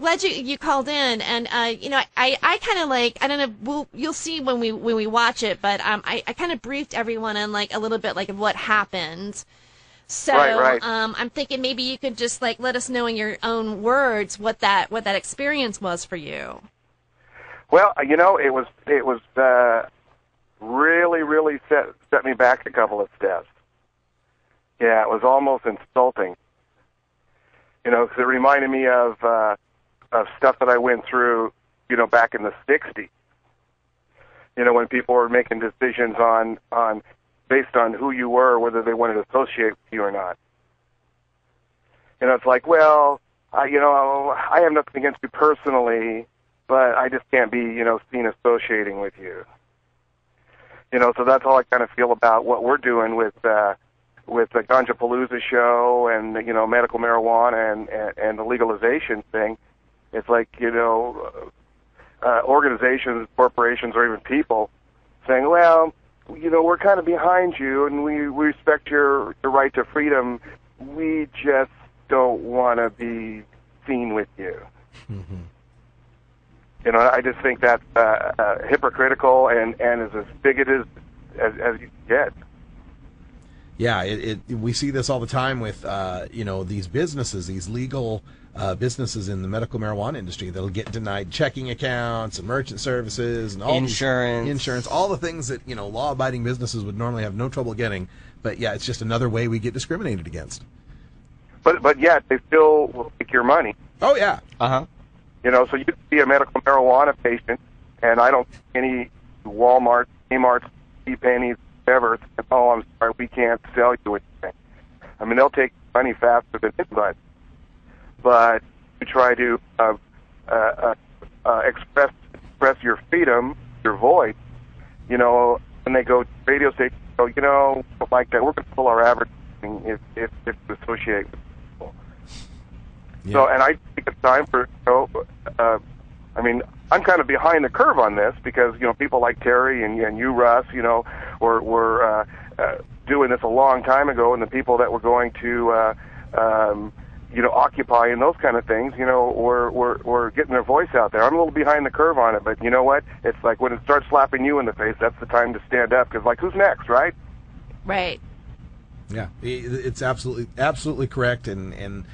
glad you called in, and you know, I kind of like, I don't know, you'll see when we watch it, but I kind of briefed everyone on like a little bit like of what happened. So right. I'm thinking maybe you could just like let us know in your own words what that experience was for you. Well, you know, it was really set me back a couple of steps. Yeah, it was almost insulting. You know, because it reminded me of stuff that I went through, you know, back in the 60s. You know, when people were making decisions on based on who you were, whether they wanted to associate with you or not. You know, it's like, well, I have nothing against you personally, but I just can't be, you know, seen associating with you. You know, so that's how I kind of feel about what we're doing with the Ganja Palooza show and, you know, medical marijuana and the legalization thing. It's like, you know, organizations, corporations, or even people saying, well, you know, we're kind of behind you and we respect your right to freedom. We just don't want to be seen with you. Mm-hmm. You know, I just think that's hypocritical and is as bigoted as you get. Yeah, we see this all the time with, these businesses, these legal businesses in the medical marijuana industry that'll get denied checking accounts and merchant services and all insurance, all the things that, law-abiding businesses would normally have no trouble getting. But yeah, it's just another way we get discriminated against. But yet they still will take your money. Oh yeah. Uh-huh. So you could be a medical marijuana patient, and I don't see any Walmart, Kmart, Pennies, whatever. Oh, I'm sorry, we can't sell you anything. I mean, they'll take money faster than anybody. But you try to express your freedom, your voice. When they go to radio stations, go, like that, we're going to pull our advertising if to associate with people. Yeah. So, and I think it's time for, I'm kind of behind the curve on this because, people like Terry and you, Russ, were doing this a long time ago, and the people that were going to, occupy and those kind of things, were getting their voice out there. I'm a little behind the curve on it, but you know what? It's like when it starts slapping you in the face, that's the time to stand up, because, who's next, right? Right. Yeah, it's absolutely correct, and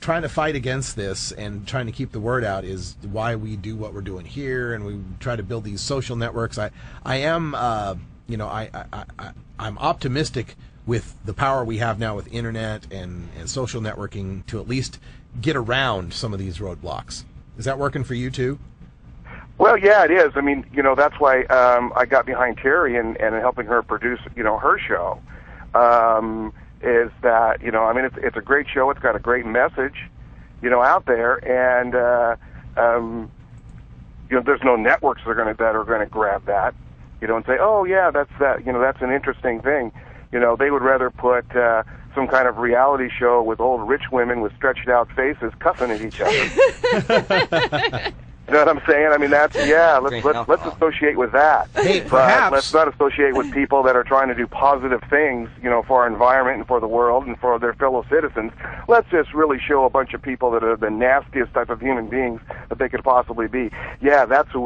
trying to fight against this and trying to keep the word out is why we do what we're doing here, and we try to build these social networks. I'm optimistic with the power we have now with internet and social networking to at least get around some of these roadblocks. Is that working for you too? Well, yeah, it is. I mean, that's why I got behind Terry and helping her produce, her show. Is that, it's a great show. It's got a great message, out there, and there's no networks that are going to grab that, and say, oh yeah, that's an interesting thing. They would rather put some kind of reality show with old rich women with stretched out faces cussing at each other. You know what I'm saying? I mean, let's associate with that. Hey, but let's not associate with people that are trying to do positive things, for our environment and for the world and for their fellow citizens. Let's just really show a bunch of people that are the nastiest type of human beings that they could possibly be. Yeah, that's what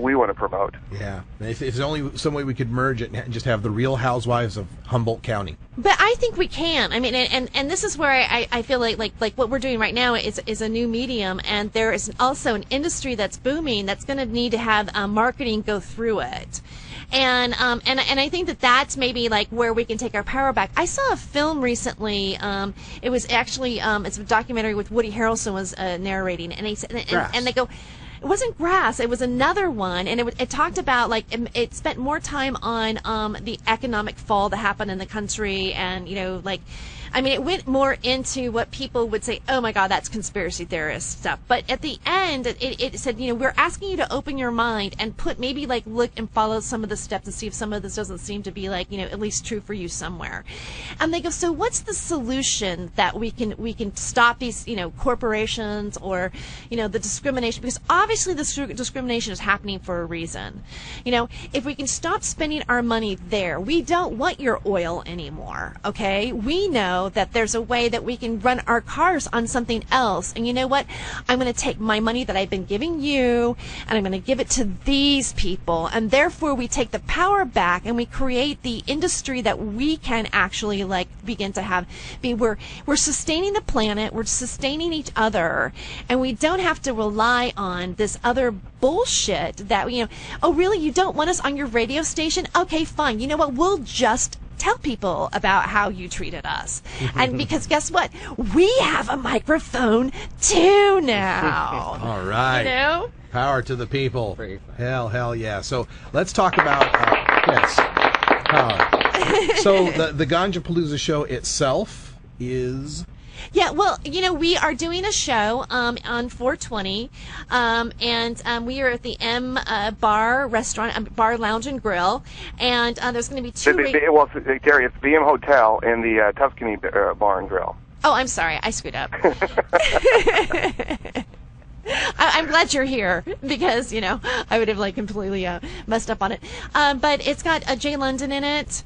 we want to promote. Yeah, if there's only some way we could merge it and just have the Real Housewives of Humboldt County. But I think we can. I mean, and this is where I feel like what we're doing right now is a new medium, and there is also an industry that's booming that's going to need to have marketing go through it. And I think that's maybe like where we can take our power back. I saw a film recently. It was actually it's a documentary with Woody Harrelson was narrating, and they go. It wasn't Grass. It was another one, and it talked about it spent more time on the economic fall that happened in the country, and it went more into what people would say, oh my God, that's conspiracy theorist stuff. But at the end, it said, we're asking you to open your mind and look and follow some of the steps and see if some of this doesn't seem to be at least true for you somewhere. And they go, so what's the solution that we can stop these, corporations or, the discrimination? Because obviously this discrimination is happening for a reason. If we can stop spending our money there, we don't want your oil anymore, okay? We know that there's a way that we can run our cars on something else. And you know what? I'm going to take my money that I've been giving you and I'm going to give it to these people. And therefore we take the power back and we create the industry that we can actually begin to have. We're sustaining the planet, we're sustaining each other, and we don't have to rely on this other bullshit that, oh really, you don't want us on your radio station? Okay, fine. You know what? We'll just tell people about how you treated us. And because guess what? We have a microphone too now. All right. Power to the people. Hell yeah. So let's talk about, power. So the Ganjapalooza show itself is... Yeah, well, we are doing a show on 420, and we are at the M Bar Restaurant, Bar Lounge and Grill, and there's going to be two... Terry, it's the M Hotel in the Tuscany Bar and Grill. Oh, I'm sorry, I screwed up. I'm glad you're here because, I would have like completely messed up on it. But it's got Jay London in it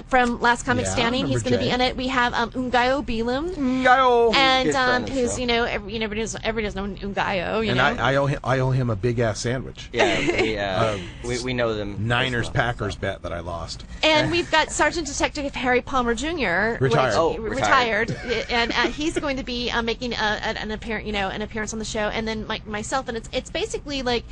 from Last Comic Standing. He's going to be in it. We have Ungayo Bilum. Ungayo! And who's, everybody does know Ungayo, And I owe him a big-ass sandwich. Yeah, we know them. Niners-Packers bet that I lost. And we've got Sergeant Detective Harry Palmer Jr. Retired. And he's going to be making an appearance on the show. And then myself, and it's basically like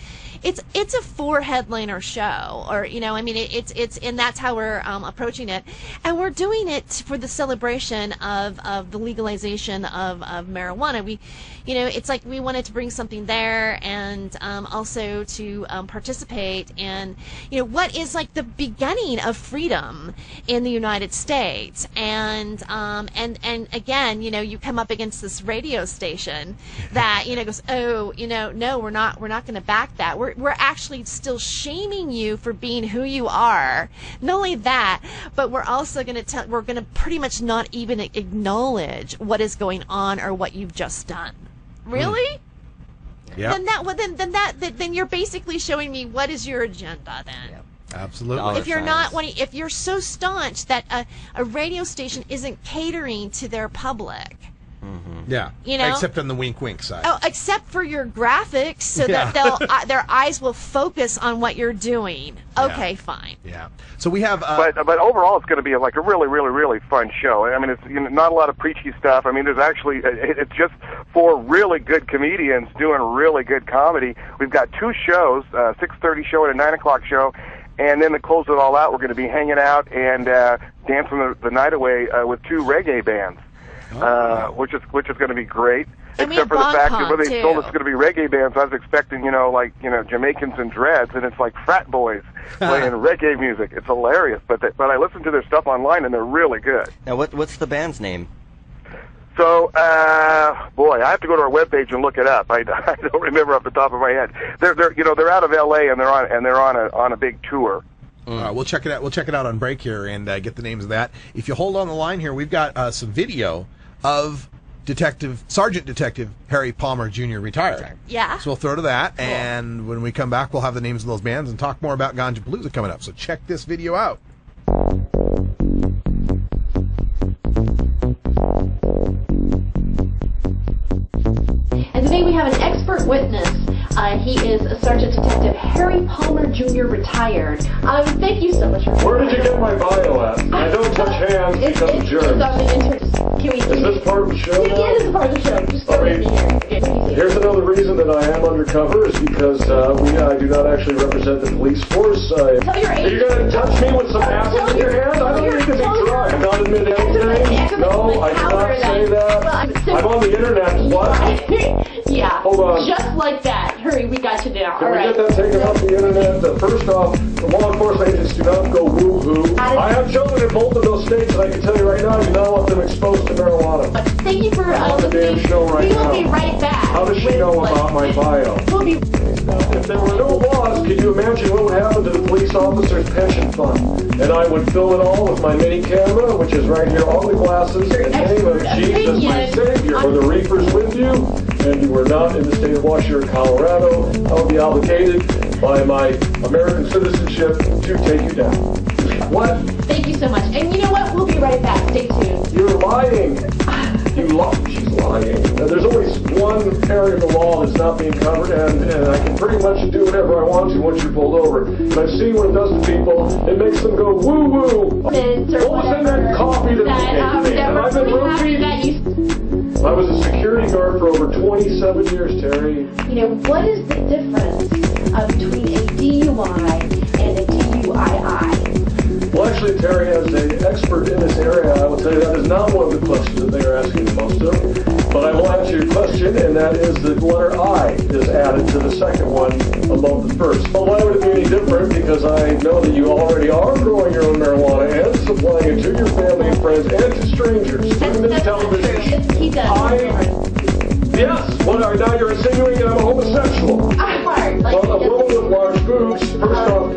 it's a 4-headliner show, or it's and that's how we're approaching it, and we're doing it for the celebration of the legalization of marijuana. It's like we wanted to bring something there, and also to participate in what is like the beginning of freedom in the United States, and again, you come up against this radio station that goes, oh, no, we're not going to back that. We're actually still shaming you for being who you are. Not only that, but we're also going to pretty much not even acknowledge what is going on or what you've just done. Really? Yeah. Then you're basically showing me what is your agenda then. Yep. Absolutely. If you're so staunch that a radio station isn't catering to their public. Mm-hmm. Yeah. Except on the wink side. Oh, except for your graphics, so that their eyes will focus on what you're doing. Okay, fine. Yeah. So we have. But overall, it's going to be like a really, really, really fun show. I mean, it's not a lot of preachy stuff. I mean, there's actually it's just 4 really good comedians doing really good comedy. We've got 2 shows, 6:30 show and a 9 o'clock show. And then to close it all out, we're going to be hanging out and dancing the night away with 2 reggae bands. Which is going to be great, and except for the fact that when they told us it's going to be reggae bands, I was expecting Jamaicans and dreads, and it's like frat boys playing reggae music. It's hilarious, but I listened to their stuff online and they're really good. Now, what's the band's name? So, boy, I have to go to our webpage and look it up. I don't remember off the top of my head. They're out of L.A. and they're on a big tour. We'll check it out. We'll check it out on break here and get the names of that. If you hold on the line here, we've got some video of Sergeant Detective Harry Palmer Jr. retired. Yeah. So we'll throw to that, and when we come back, we'll have the names of those bands and talk more about Ganja Palooza coming up. So check this video out. And today we have an expert witness. He is Sergeant Detective Harry Palmer Jr. retired. Thank you so much for Where did you get my bio at? I don't touch hands because of germs. Is this part of the show now? It is part of the show. Just go with me here. Here's another reason that I am undercover is because I do not actually represent the police force. Tell your Are you going to touch me with some acid in your hand? I don't need to be drunk. I'm not admitting anything. No, I did not say that. I'm on the internet. What? Yeah. Hold on. Just like that. Hurry, we got you now. Can we get that taken off the internet? First off, the law enforcement agents do not go woo-hoo. I have children in both of those states, and I can tell you right now, you do not want them exposed to marijuana. Thank you for on the damn show right now. We will be right back. How does she know about my bio? If there were no laws, could you imagine what would happen to the police officer's pension fund? And I would fill it all with my mini camera, which is right here on the glasses. In the name of Jesus, my Savior, for the reefers with you, and you were not in the state of Washington or Colorado, I would be obligated by my American citizenship to take you down. What? Thank you so much. And you know what? We'll be right back. Stay tuned. You're lying. She's lying. There's always one area of the law that's not being covered, and I can pretty much do whatever I want to once you're pulled over. But I've seen what it does to people. It makes them go woo-woo. What was in that coffee that they gave me? And I've been roofied. I was a security guard for over 27 years, Terry. What is the difference between a DUI and a DUII? Well, actually, Terry, as an expert in this area, I will tell you that is not one of the questions that they are asking most of. But I will answer your question, and that is the letter I is added to the second one above the first. Well, why would it be any different? Because I know that you already are growing your own marijuana and supplying it to your family and friends and to strangers. Even in television. Yes. Now you're insinuating that I'm a homosexual. Well, a woman with large boobs, first off,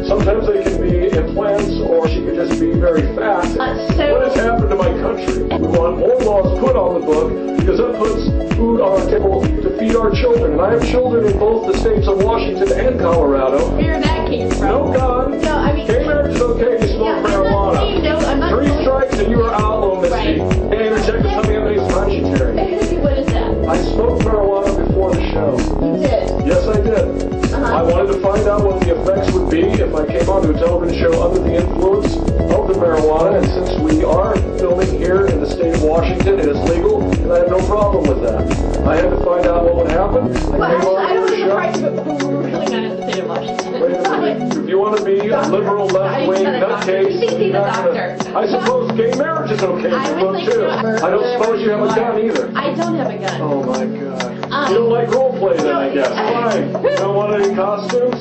sometimes they can be implants, or she can just be very fat. What has happened to my country? We want more laws put on the book, because that puts food on our table to feed our children. And I have children in both the states of Washington and Colorado. Where that came from? No gun. No, I mean... Gay marriage is okay if you smoke marijuana. I'm not 3 strikes and you are out, little Missy. Hey, interject with something how many times you carry. What is that? I smoked marijuana before the show. You did? Yes, I did. I wanted to find out what the effects would be if I came onto a television show under the influence of the marijuana, and since we are filming here in the state of Washington, it is legal, and I have no problem with that. I had to find out what would happen. I don't think the price of it, but we're really not in the state of Washington. Wait a minute. If you want to be a liberal left-wing nutcase, I suppose gay marriage is okay for you, too. I don't suppose you have a gun either. I don't have a gun. Oh, my God. You don't like role play then, I guess. Why? You don't want any costumes?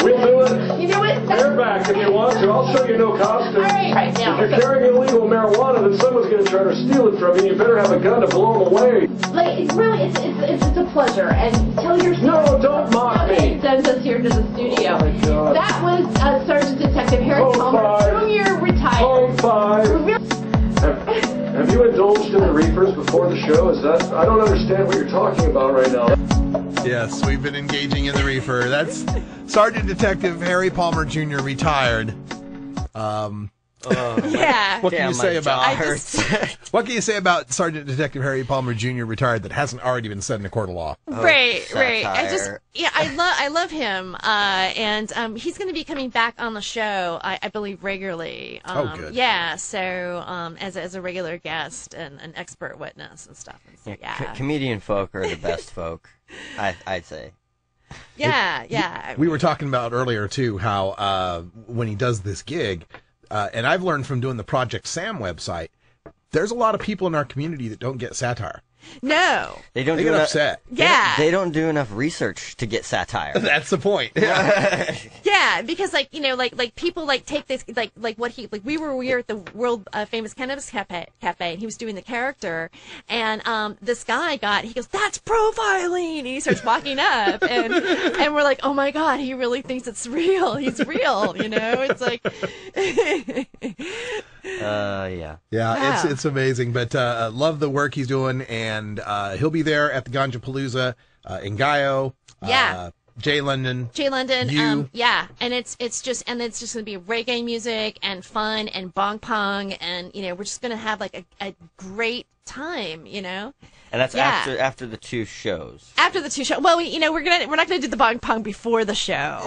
We'll do it. You know what? Bareback if you want to. I'll show you no costumes. All right now. If you're carrying illegal marijuana, then someone's going to try to steal it from you. You better have a gun to blow them away. Like, it's really, it's a pleasure. And tell your story. No, don't mock me. Sends us here to the studio. Oh, my God. That was Sergeant Detective Harry Palmer, Jr. retired. Home 5. Have you indulged in the reefers before the show? I don't understand what you're talking about right now. Yes, we've been engaging in the reefer. That's Sergeant Detective Harry Palmer Jr. retired. Yeah. What can you say about What can you say about Sergeant Detective Harry Palmer Jr. retired that hasn't already been said in a court of law? Right. I love him, and he's going to be coming back on the show, I believe, regularly. Good. Yeah, so as a regular guest and an expert witness and stuff. And so, comedian folk are the best folk, I'd say. Yeah. We were talking about earlier too how when he does this gig, and I've learned from doing the Project Sam website, there's a lot of people in our community that don't get satire. No. They don't get upset. Yeah. They don't do enough research to get satire. That's the point. Yeah, because like people take this we were at the world famous cannabis cafe and he was doing the character and this guy he goes, that's profiling, and he starts walking up and we're like, oh my God, he really thinks it's real. He's real, it's like yeah, it's amazing, but love the work he's doing, and he'll be there at the Ganjapalooza in Gaio. Jay London. you. And it's just going to be reggae music and fun and bong pong, and we're just going to have like a great time, And that's after the 2 shows. After the 2 shows. Well, we're not gonna do the bong pong before the show.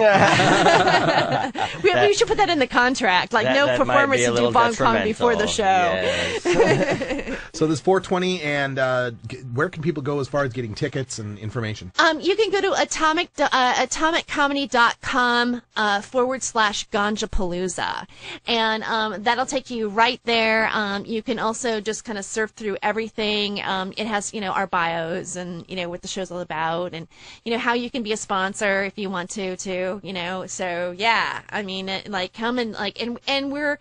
we should put that in the contract. Like no performers to do bong pong before the show. Yes. So there's 420, and where can people go as far as getting tickets and information? You can go to atomiccomedy.com /Ganjapalooza, and that'll take you right there. You can also just kind of surf through everything. It has our bios and what the show's all about, and how you can be a sponsor if you want to too. So yeah, I mean, come and and we're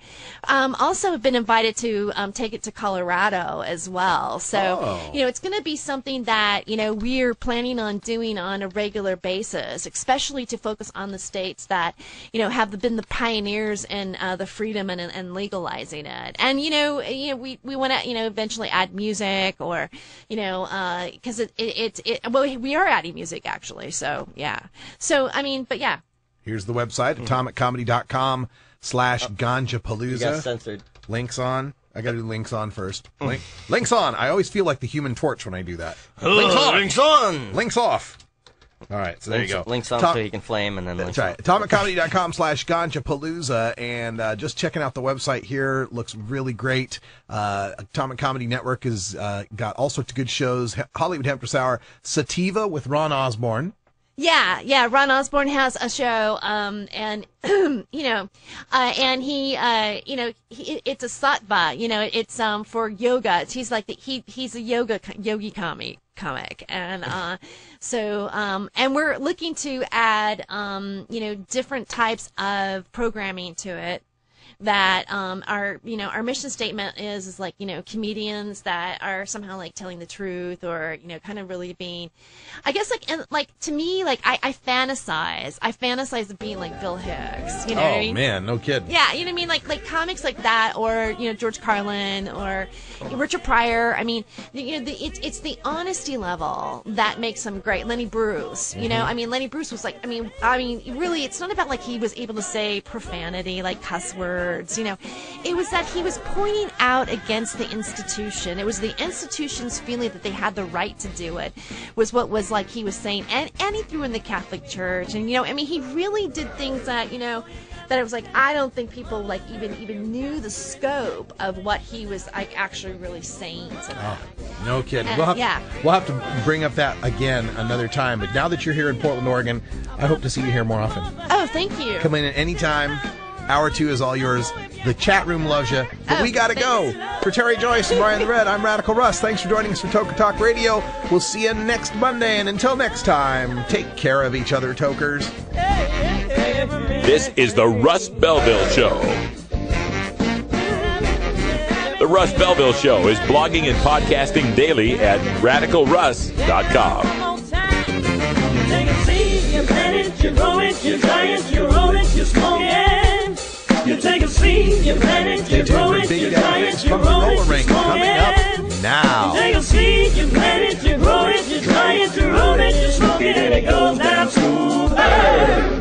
also been invited to take it to Colorado as well. So it's going to be something that we're planning on doing on a regular basis, especially to focus on the states that have been the pioneers in the freedom and legalizing it. And we want to eventually add music, or because we are adding music actually. So yeah. So I mean, but yeah. Here's the website, atomiccomedy.com /Ganjapalooza. You got censored. Links on. I got to do links on first. Links on. I always feel like the Human Torch when I do that. Links on. Links on. Links off. All right, so there you go. Links on so you can flame, and then that's right. Atomiccomedy.com /Ganjapalooza, and just checking out the website here. Looks really great. Atomic Comedy Network has got all sorts of good shows. Hollywood Hemptress Hour, Sativa with Ron Osborne. Yeah. Ron Osborne has a show, and and he it's a sattva. It's for yoga. He's like he's a yogi comic, and so and we're looking to add different types of programming to it. that our mission statement is like, comedians that are somehow like telling the truth, or kind of really being, I guess, to me, like I fantasize of being like Bill Hicks, what I mean? Man, no kidding. Yeah, you know what I mean? Like comics like that, or George Carlin, or Richard Pryor. I mean, it's the honesty level that makes him great. Lenny Bruce, I mean, Lenny Bruce was like, I mean, really, it's not about like he was able to say profanity, like cuss words, It was that he was pointing out against the institution. It was the institution's feeling that they had the right to do it, was what was like he was saying, and he threw in the Catholic Church, and I mean, he really did things that that it was like, I don't think people like even knew the scope of what he was like actually really saying to them. Oh, no kidding. We'll have to bring up that again another time. But now that you're here in Portland, Oregon, I hope to see you here more often. Oh, thank you. Come in at any time. Hour 2 is all yours. The chat room loves you. But we got to go. For Tere Joyce and Brian the Red, I'm Radical Russ. Thanks for joining us for Toker Talk Radio. We'll see you next Monday. And until next time, take care of each other, Tokers. This is the Russ Belville Show. The Russ Belville Show is blogging and podcasting daily at radicalruss.com. Take a seed, you plant it, you grow it, you dry it, you roll it, you smoke it. You take a seed, you plant it, you grow it, you dry it, you roll it, you smoke it. Now. You take a seed, you plant it, you grow it, you dry it, you roll it, you smoke it, and it goes down smooth. Hey!